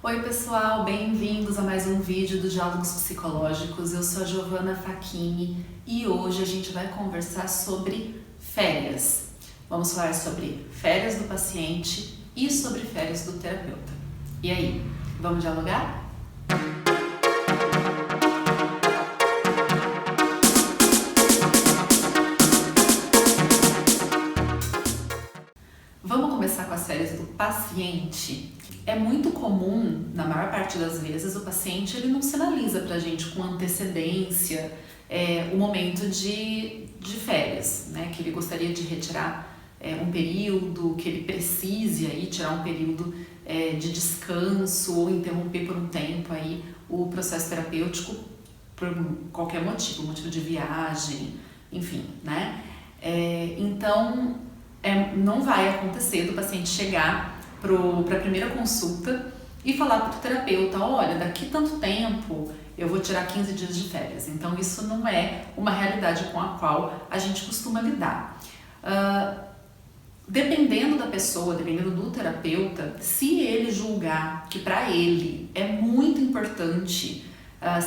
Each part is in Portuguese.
Oi pessoal, bem-vindos a mais um vídeo do Diálogos Psicológicos. Eu sou a Giovana Facchini e hoje a gente vai conversar sobre férias. Vamos falar sobre férias do paciente e sobre férias do terapeuta. E aí, vamos dialogar? Vamos começar com as férias do paciente. É muito comum, na maior parte das vezes, o paciente ele não sinaliza pra gente com antecedência o momento de férias, né? Que ele gostaria de retirar um período, que ele precise aí tirar um período de descanso ou interromper por um tempo aí o processo terapêutico por qualquer motivo de viagem, enfim, né? Então, não vai acontecer do paciente chegar para a primeira consulta e falar para o terapeuta, olha, daqui tanto tempo eu vou tirar 15 dias de férias. Então isso não é uma realidade com a qual a gente costuma lidar. Dependendo da pessoa, dependendo do terapeuta, se ele julgar que para ele é muito importante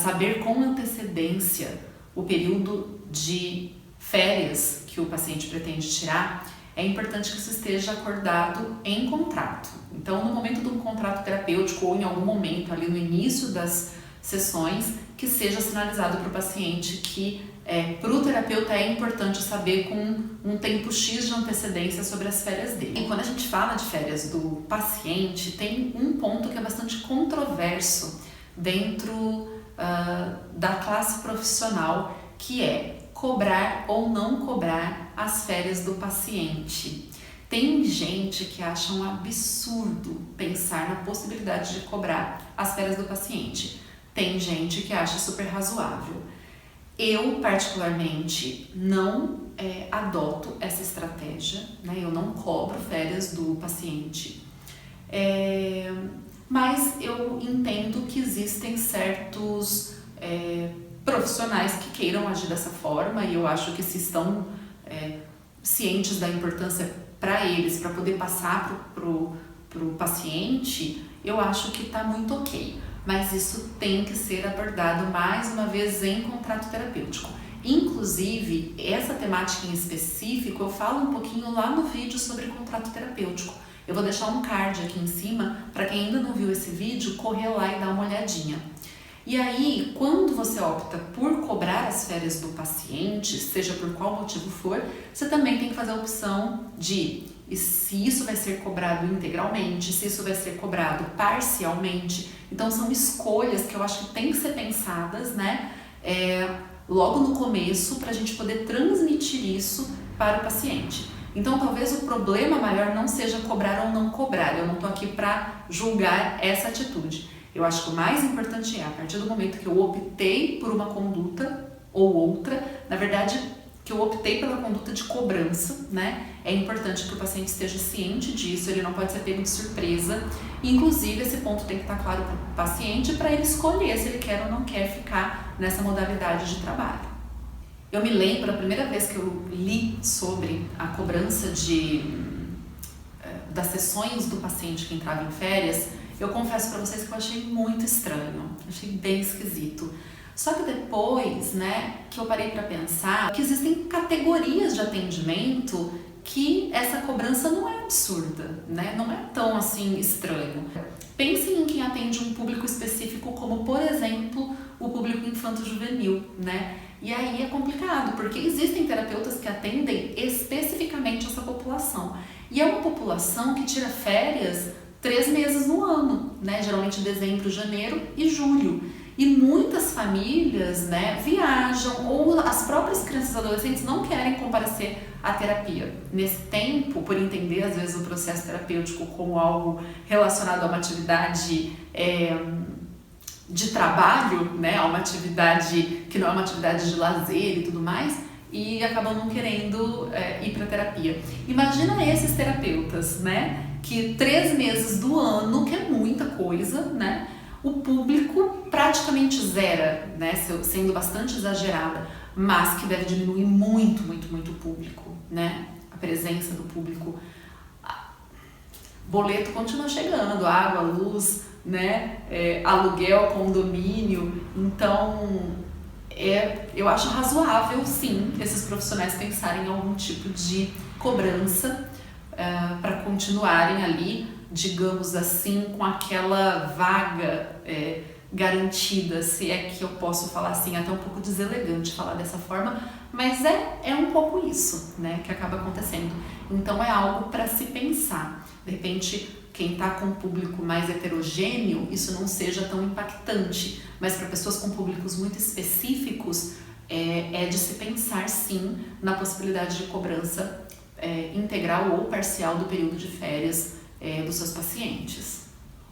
saber com antecedência o período de férias que o paciente pretende tirar, é importante que isso esteja acordado em contrato. Então, no momento de um contrato terapêutico ou em algum momento ali no início das sessões, que seja sinalizado para o paciente que para o terapeuta é importante saber com um tempo X de antecedência sobre as férias dele. E quando a gente fala de férias do paciente, tem um ponto que é bastante controverso dentro da classe profissional, que é cobrar ou não cobrar as férias do paciente. Tem gente que acha um absurdo pensar na possibilidade de cobrar as férias do paciente. Tem gente que acha super razoável. Eu, particularmente, não adoto essa estratégia, né? Eu não cobro férias do paciente. Mas eu entendo que existem certos profissionais que queiram agir dessa forma, e eu acho que se estão cientes da importância para eles, para poder passar pro paciente, eu acho que está muito ok. Mas isso tem que ser abordado mais uma vez em contrato terapêutico. Inclusive, essa temática em específico, eu falo um pouquinho lá no vídeo sobre contrato terapêutico. Eu vou deixar um card aqui em cima, para quem ainda não viu esse vídeo, correr lá e dar uma olhadinha. E aí, quando você opta por cobrar as férias do paciente, seja por qual motivo for, você também tem que fazer a opção de se isso vai ser cobrado integralmente, se isso vai ser cobrado parcialmente. Então, são escolhas que eu acho que tem que ser pensadas, né? Logo no começo, para a gente poder transmitir isso para o paciente. Então, talvez o problema maior não seja cobrar ou não cobrar. Eu não estou aqui para julgar essa atitude. Eu acho que o mais importante é, a partir do momento que eu optei por uma conduta ou outra, na verdade, que eu optei pela conduta de cobrança, né? É importante que o paciente esteja ciente disso, ele não pode ser pego de surpresa. Inclusive, esse ponto tem que estar claro para o paciente para ele escolher se ele quer ou não quer ficar nessa modalidade de trabalho. Eu me lembro, a primeira vez que eu li sobre a cobrança das sessões do paciente que entrava em férias, eu confesso para vocês que eu achei muito estranho, achei bem esquisito. Só que depois, né, que eu parei para pensar que existem categorias de atendimento que essa cobrança não é absurda, né, não é tão assim estranho. Pensem em quem atende um público específico, como por exemplo o público infanto-juvenil, né? E aí é complicado, porque existem terapeutas que atendem especificamente essa população. E é uma população que tira férias 3 meses no ano, né? Geralmente dezembro, janeiro e julho. E muitas famílias, né, viajam, ou as próprias crianças e adolescentes não querem comparecer à terapia. Nesse tempo, por entender às vezes o processo terapêutico como algo relacionado a uma atividade de trabalho, né, a uma atividade que não é uma atividade de lazer e tudo mais, e acabam não querendo ir para terapia. Imagina esses terapeutas, né, que 3 meses do ano, que é muita coisa, né, o público praticamente zera, né, sendo bastante exagerada, mas que deve diminuir muito, muito, muito o público, né, a presença do público. Boleto continua chegando, água, luz, né? Aluguel, condomínio. Então, eu acho razoável, sim, esses profissionais pensarem em algum tipo de cobrança para continuarem ali, digamos assim, com aquela vaga garantida, se é que eu posso falar assim, até um pouco deselegante falar dessa forma, mas é um pouco isso, né, que acaba acontecendo. Então é algo para se pensar. De repente, quem está com um público mais heterogêneo, isso não seja tão impactante, mas para pessoas com públicos muito específicos, é de se pensar sim na possibilidade de cobrança integral ou parcial do período de férias dos seus pacientes.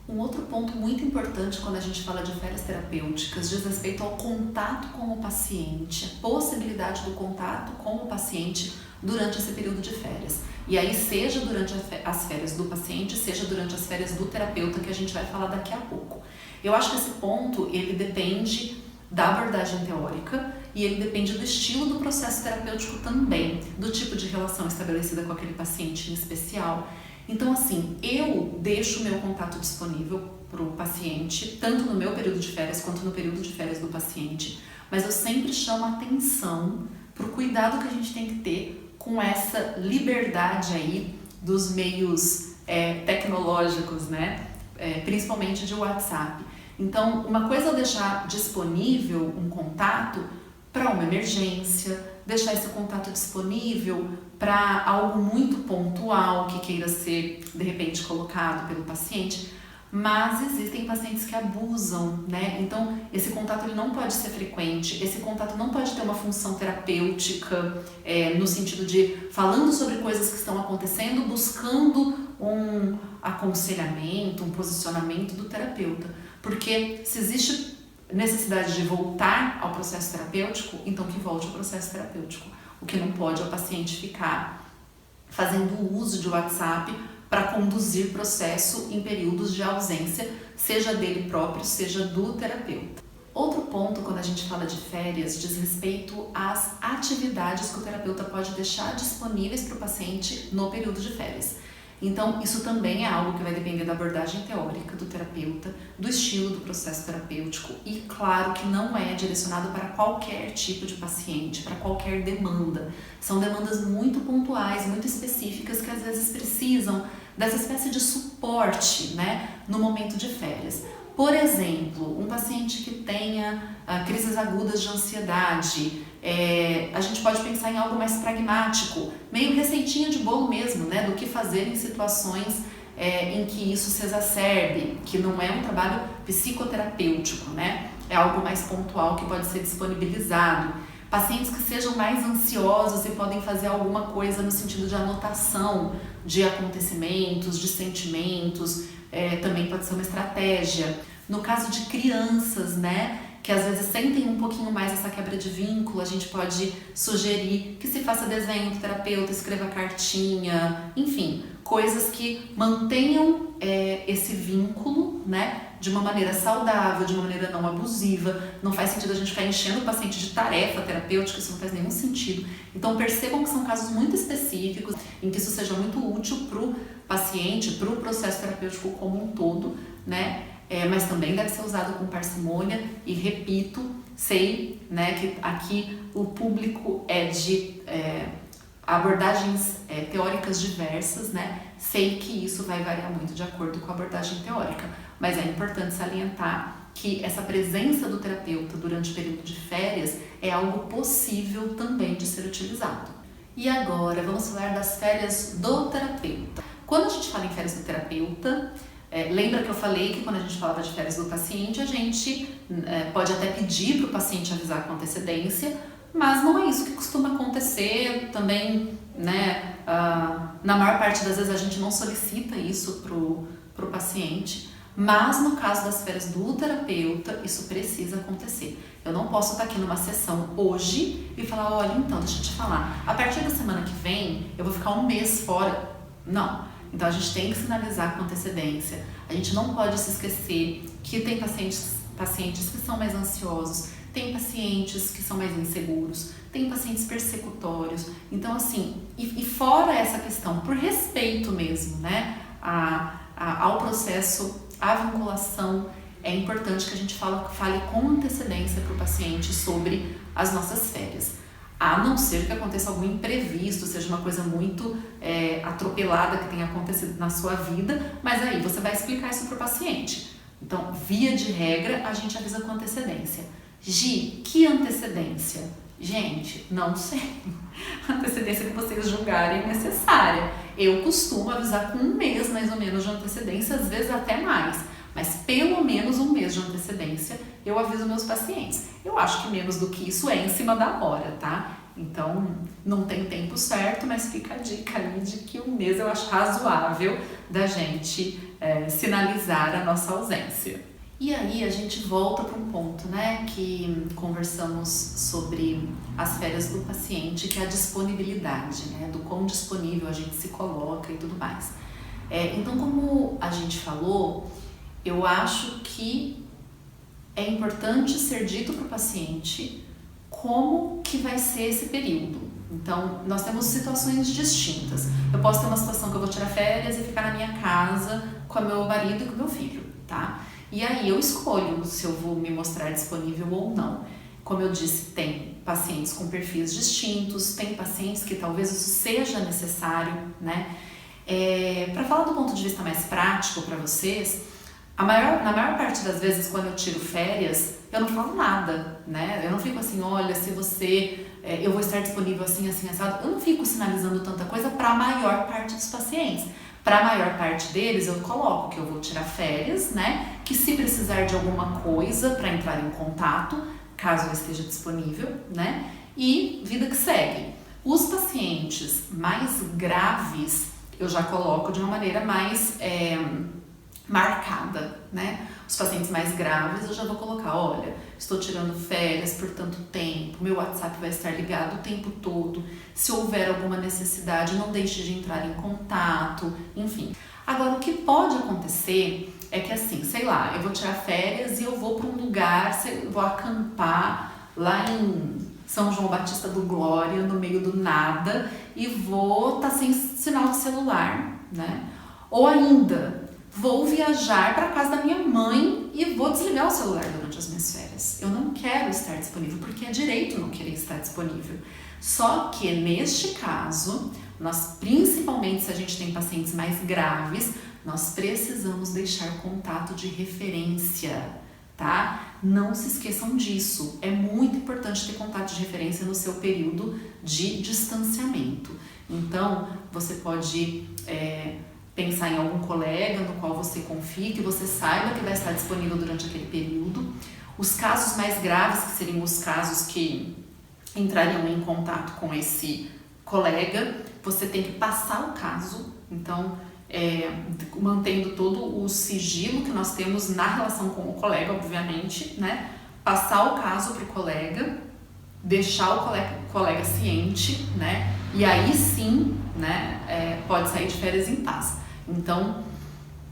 Um outro ponto muito importante quando a gente fala de férias terapêuticas diz respeito ao contato com o paciente, a possibilidade do contato com o paciente durante esse período de férias. E aí, seja durante as férias do paciente, seja durante as férias do terapeuta, que a gente vai falar daqui a pouco. Eu acho que esse ponto, ele depende da abordagem teórica e ele depende do estilo do processo terapêutico também, do tipo de relação estabelecida com aquele paciente em especial. Então, assim, eu deixo o meu contato disponível para o paciente, tanto no meu período de férias quanto no período de férias do paciente, mas eu sempre chamo a atenção para o cuidado que a gente tem que ter com essa liberdade aí dos meios tecnológicos, né? Principalmente de WhatsApp. Então, uma coisa é eu deixar disponível um contato para uma emergência, deixar esse contato disponível para algo muito pontual que queira ser, de repente, colocado pelo paciente, mas existem pacientes que abusam, né? Então, esse contato ele não pode ser frequente, esse contato não pode ter uma função terapêutica, no sentido de falando sobre coisas que estão acontecendo, buscando um aconselhamento, um posicionamento do terapeuta. Porque se existe necessidade de voltar ao processo terapêutico, então que volte ao processo terapêutico. O que não pode é o paciente ficar fazendo uso de WhatsApp para conduzir processo em períodos de ausência, seja dele próprio, seja do terapeuta. Outro ponto, quando a gente fala de férias, diz respeito às atividades que o terapeuta pode deixar disponíveis para o paciente no período de férias. Então, isso também é algo que vai depender da abordagem teórica do terapeuta, do estilo do processo terapêutico e, claro, que não é direcionado para qualquer tipo de paciente, para qualquer demanda. São demandas muito pontuais, muito específicas que às vezes precisam dessa espécie de suporte, né, no momento de férias. Por exemplo, um paciente que tenha crises agudas de ansiedade, a gente pode pensar em algo mais pragmático, meio receitinha de bolo mesmo, né, do que fazer em situações em que isso se exacerbe, que não é um trabalho psicoterapêutico, né, é algo mais pontual que pode ser disponibilizado. Pacientes que sejam mais ansiosos e podem fazer alguma coisa no sentido de anotação de acontecimentos, de sentimentos, também pode ser uma estratégia. No caso de crianças, né, que às vezes sentem um pouquinho mais essa quebra de vínculo, a gente pode sugerir que se faça desenho do terapeuta, escreva cartinha, enfim, coisas que mantenham esse vínculo, né, de uma maneira saudável, de uma maneira não abusiva. Não faz sentido a gente ficar enchendo o paciente de tarefa terapêutica, isso não faz nenhum sentido. Então percebam que são casos muito específicos, em que isso seja muito útil para o paciente, para o processo terapêutico como um todo, né? Mas também deve ser usado com parcimônia e, repito, sei, né, que aqui o público é de abordagens teóricas diversas, né? Sei que isso vai variar muito de acordo com a abordagem teórica, mas é importante salientar que essa presença do terapeuta durante o período de férias é algo possível também de ser utilizado. E agora vamos falar das férias do terapeuta. Quando a gente fala em férias do terapeuta, lembra que eu falei que quando a gente falava de férias do paciente, a gente pode até pedir para o paciente avisar com antecedência, mas não é isso que costuma acontecer também, né? Na maior parte das vezes a gente não solicita isso para o paciente, mas no caso das férias do terapeuta, isso precisa acontecer. Eu não posso estar aqui numa sessão hoje e falar, olha, então, deixa eu te falar, a partir da semana que vem eu vou ficar um mês fora. Não. Então a gente tem que sinalizar com antecedência. A gente não pode se esquecer que tem pacientes que são mais ansiosos, tem pacientes que são mais inseguros, tem pacientes persecutórios. Então assim, e fora essa questão, por respeito mesmo, né, ao processo a vinculação, é importante que a gente fale com antecedência para o paciente sobre as nossas férias. A não ser que aconteça algum imprevisto, seja uma coisa muito atropelada que tenha acontecido na sua vida, mas aí você vai explicar isso para o paciente. Então, via de regra, a gente avisa com antecedência. Gi, que antecedência? Gente, não sei. A antecedência que vocês julgarem necessária. Eu costumo avisar com 1 mês mais ou menos de antecedência, às vezes até mais. Mas pelo menos 1 mês de antecedência eu aviso meus pacientes. Eu acho que menos do que isso é em cima da hora, tá? Então, não tem tempo certo, mas fica a dica aí de que 1 mês eu acho razoável da gente sinalizar a nossa ausência. E aí a gente volta para um ponto, né, que conversamos sobre as férias do paciente, que é a disponibilidade, né, do quão disponível a gente se coloca e tudo mais. Então, como a gente falou, eu acho que é importante ser dito para o paciente como que vai ser esse período. Então, nós temos situações distintas. Eu posso ter uma situação que eu vou tirar férias e ficar na minha casa com o meu marido e com o meu filho, tá? E aí eu escolho se eu vou me mostrar disponível ou não. Como eu disse, tem pacientes com perfis distintos, tem pacientes que talvez isso seja necessário, né? Para falar do ponto de vista mais prático para vocês, na maior parte das vezes quando eu tiro férias, eu não falo nada, né? Eu não fico assim, olha, se você... eu vou estar disponível assim, assim, assado. Eu não fico sinalizando tanta coisa para a maior parte dos pacientes. Para a maior parte deles, eu coloco que eu vou tirar férias, né? Que se precisar de alguma coisa para entrar em contato, caso eu esteja disponível, né? E vida que segue. Os pacientes mais graves, eu já coloco de uma maneira mais marcada, né? Os pacientes mais graves, eu já vou colocar, olha, estou tirando férias por tanto tempo, meu WhatsApp vai estar ligado o tempo todo, se houver alguma necessidade, não deixe de entrar em contato, enfim. Agora, o que pode acontecer é que assim, sei lá, eu vou tirar férias e eu vou para um lugar, vou acampar lá em São João Batista do Glória, no meio do nada, e vou estar sem sinal de celular, né? Ou ainda, vou viajar para casa da minha mãe e vou desligar o celular durante as minhas férias. Eu não quero estar disponível, porque é direito não querer estar disponível. Só que neste caso, nós, principalmente se a gente tem pacientes mais graves, nós precisamos deixar contato de referência, tá? Não se esqueçam disso. É muito importante ter contato de referência no seu período de distanciamento. Então, você pode pensar em algum colega no qual você confie, que você saiba que vai estar disponível durante aquele período. Os casos mais graves, que seriam os casos que entrariam em contato com esse colega, você tem que passar o caso, então mantendo todo o sigilo que nós temos na relação com o colega, obviamente, né? Passar o caso para o colega, deixar o colega ciente, né? E aí sim, né, pode sair de férias em paz. Então,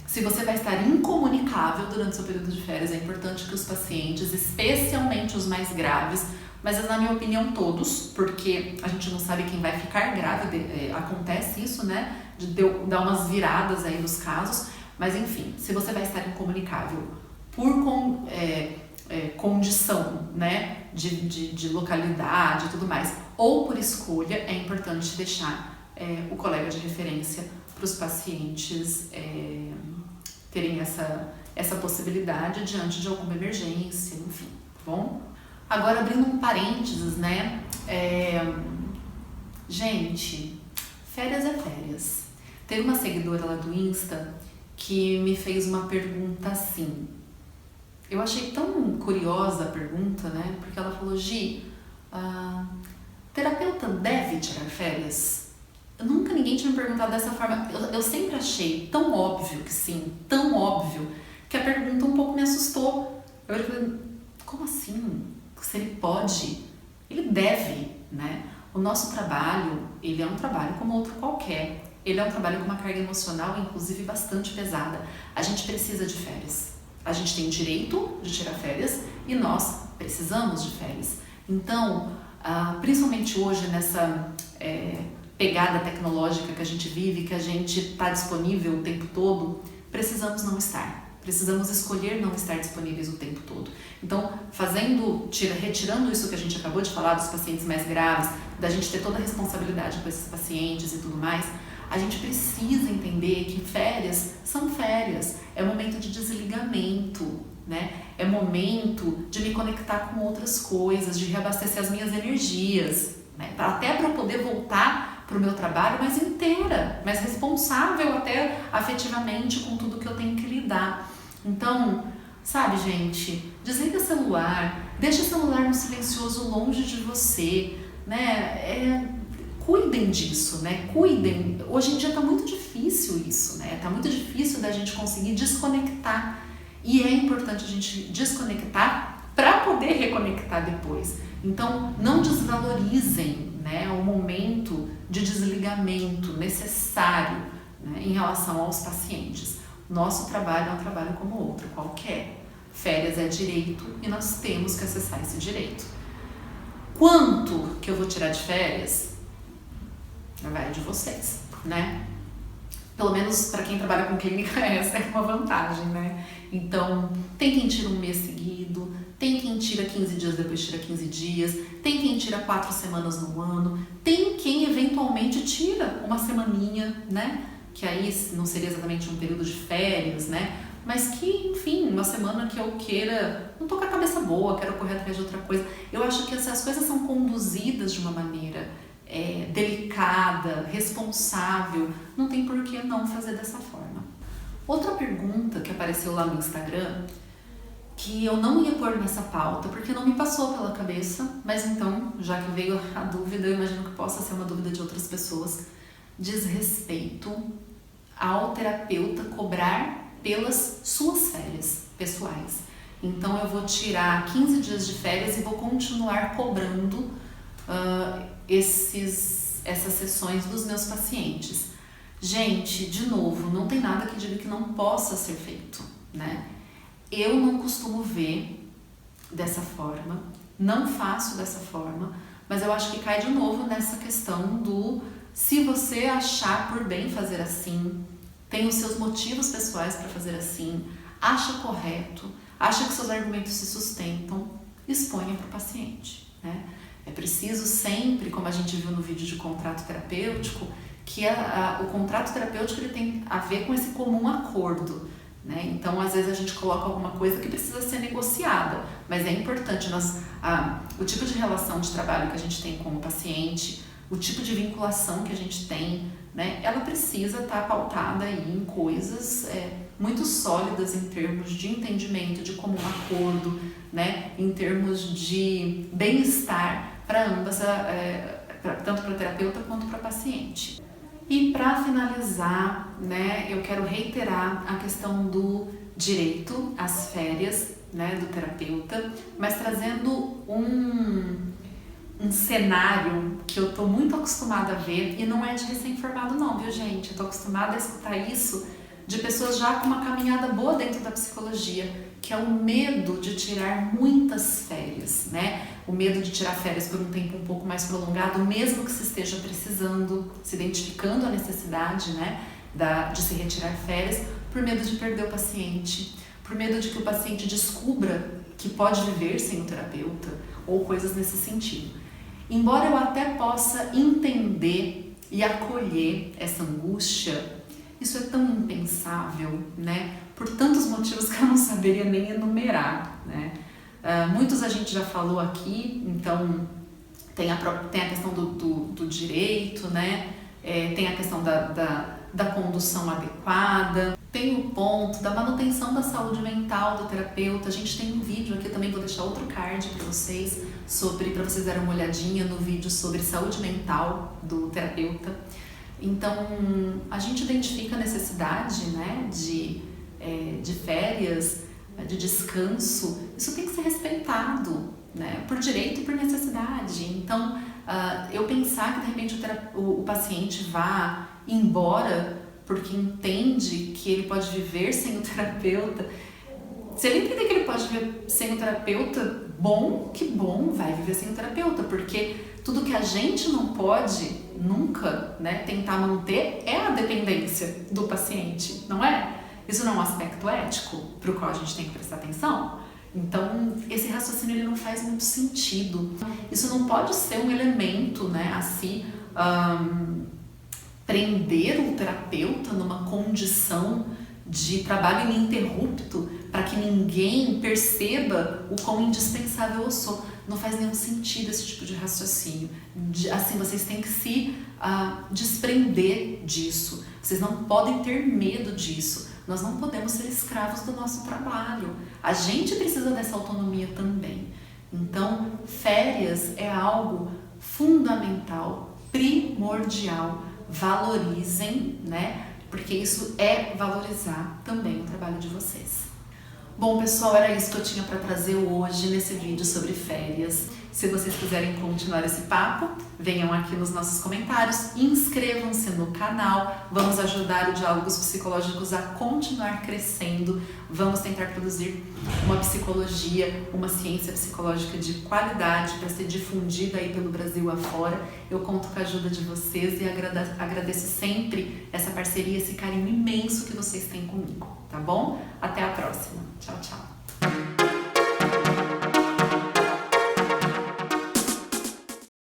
se você vai estar incomunicável durante o seu período de férias, é importante que os pacientes, especialmente os mais graves, mas na minha opinião todos, porque a gente não sabe quem vai ficar grave, acontece isso, né, de dar umas viradas aí nos casos, mas enfim, se você vai estar incomunicável por condição, né, de localidade e tudo mais, ou por escolha, é importante deixar o colega de referência para os pacientes terem essa possibilidade diante de alguma emergência, enfim, tá bom? Agora, abrindo um parênteses, né? Gente, férias é férias. Teve uma seguidora lá do Insta que me fez uma pergunta assim. Eu achei tão curiosa a pergunta, né? Porque ela falou, Gi, terapeuta deve tirar férias? Nunca ninguém tinha me perguntado dessa forma. Eu sempre achei tão óbvio que sim, tão óbvio, que a pergunta um pouco me assustou. Eu falei, como assim? Se ele pode, ele deve, né? O nosso trabalho, ele é um trabalho como outro qualquer. Ele é um trabalho com uma carga emocional, inclusive, bastante pesada. A gente precisa de férias. A gente tem direito de tirar férias e nós precisamos de férias. Então, principalmente hoje nessa pegada tecnológica que a gente vive, que a gente está disponível o tempo todo, precisamos não estar. Precisamos escolher não estar disponíveis o tempo todo. Então, retirando isso que a gente acabou de falar dos pacientes mais graves, da gente ter toda a responsabilidade com esses pacientes e tudo mais, a gente precisa entender que férias são férias, é momento de desligamento, né? É momento de me conectar com outras coisas, de reabastecer as minhas energias, né? Até para eu poder voltar para o meu trabalho mais inteira, mais responsável até afetivamente com tudo que eu tenho que lidar. Então, sabe, gente, desliga o celular, deixa o celular no silencioso longe de você, né? Cuidem disso, né? Cuidem. Hoje em dia tá muito difícil isso, né? Tá muito difícil da gente conseguir desconectar. E é importante a gente desconectar para poder reconectar depois. Então, não desvalorizem, né, o momento de desligamento necessário, né, em relação aos pacientes. Nosso trabalho é um trabalho como outro, qualquer. Férias é direito e nós temos que acessar esse direito. Quanto que eu vou tirar de férias? Vai de vocês, né? Pelo menos para quem trabalha com clínica, essa é uma vantagem, né? Então, tem quem tira um mês seguido, tem quem tira 15 dias, depois tira 15 dias, tem quem tira 4 semanas no ano, tem quem eventualmente tira uma semaninha, né? Que aí não seria exatamente um período de férias, né? Mas que, enfim, uma semana que eu queira, não tô com a cabeça boa, quero correr atrás de outra coisa. Eu acho que essas coisas são conduzidas de uma maneira delicada, responsável, não tem por que não fazer dessa forma. Outra pergunta que apareceu lá no Instagram, que eu não ia pôr nessa pauta, porque não me passou pela cabeça, mas então, já que veio a dúvida, eu imagino que possa ser uma dúvida de outras pessoas, diz respeito ao terapeuta cobrar pelas suas férias pessoais. Então eu vou tirar 15 dias de férias e vou continuar cobrando essas sessões dos meus pacientes. Gente, de novo, não tem nada que diga que não possa ser feito, né? Eu não costumo ver dessa forma, não faço dessa forma, mas eu acho que cai de novo nessa questão do se você achar por bem fazer assim, tem os seus motivos pessoais para fazer assim, acha correto, acha que seus argumentos se sustentam, exponha para o paciente, né? É preciso sempre, como a gente viu no vídeo de contrato terapêutico, que o contrato terapêutico ele tem a ver com esse comum acordo, né? Então, às vezes a gente coloca alguma coisa que precisa ser negociada, mas é importante o tipo de relação de trabalho que a gente tem com o paciente, o tipo de vinculação que a gente tem, né? Ela precisa estar pautada aí em coisas muito sólidas em termos de entendimento, de comum acordo, né? Em termos de bem-estar para ambas, tanto para o terapeuta quanto para o paciente. E para finalizar, né, eu quero reiterar a questão do direito às férias, né, do terapeuta, mas trazendo um cenário que eu tô muito acostumada a ver, e não é de recém-formado não, viu gente? Eu tô acostumada a escutar isso de pessoas já com uma caminhada boa dentro da psicologia, que é o medo de tirar muitas férias, né? O medo de tirar férias por um tempo um pouco mais prolongado, mesmo que se esteja precisando, se identificando a necessidade, né, de se retirar férias, por medo de perder o paciente, por medo de que o paciente descubra que pode viver sem o terapeuta, ou coisas nesse sentido. Embora eu até possa entender e acolher essa angústia, isso é tão impensável, né? Por tantos motivos que eu não saberia nem enumerar, né? Muitos a gente já falou aqui, então tem a questão do direito, né? Tem a questão da condução adequada, tem o ponto da manutenção da saúde mental do terapeuta. A gente tem um vídeo aqui, também vou deixar outro card para vocês, para vocês darem uma olhadinha no vídeo sobre saúde mental do terapeuta. Então, a gente identifica a necessidade, né, de férias, de descanso. Isso tem que ser respeitado, né, por direito e por necessidade. Então, eu pensar que de repente o paciente vá embora porque entende que ele pode viver sem o terapeuta, se ele entender que ele pode viver sem o terapeuta, que bom, vai viver sem o terapeuta, porque tudo que a gente não pode nunca, né, tentar manter é a dependência do paciente, não é? Isso não é um aspecto ético para o qual a gente tem que prestar atenção? Então, esse raciocínio ele não faz muito sentido. Isso não pode ser um elemento, né, a se prender o terapeuta numa condição de trabalho ininterrupto para que ninguém perceba o quão indispensável eu sou. Não faz nenhum sentido esse tipo de raciocínio. Assim, vocês têm que se desprender disso. Vocês não podem ter medo disso. Nós não podemos ser escravos do nosso trabalho. A gente precisa dessa autonomia também. Então, férias é algo fundamental, primordial. Valorizem, né? Porque isso é valorizar também o trabalho de vocês. Bom, pessoal, era isso que eu tinha para trazer hoje nesse vídeo sobre férias. Se vocês quiserem continuar esse papo, venham aqui nos nossos comentários, inscrevam-se no canal, vamos ajudar o Diálogos Psicológicos a continuar crescendo, vamos tentar produzir uma psicologia, uma ciência psicológica de qualidade para ser difundida aí pelo Brasil afora. Eu conto com a ajuda de vocês e agradeço sempre essa parceria, esse carinho imenso que vocês têm comigo, tá bom? Até a próxima. Tchau, tchau.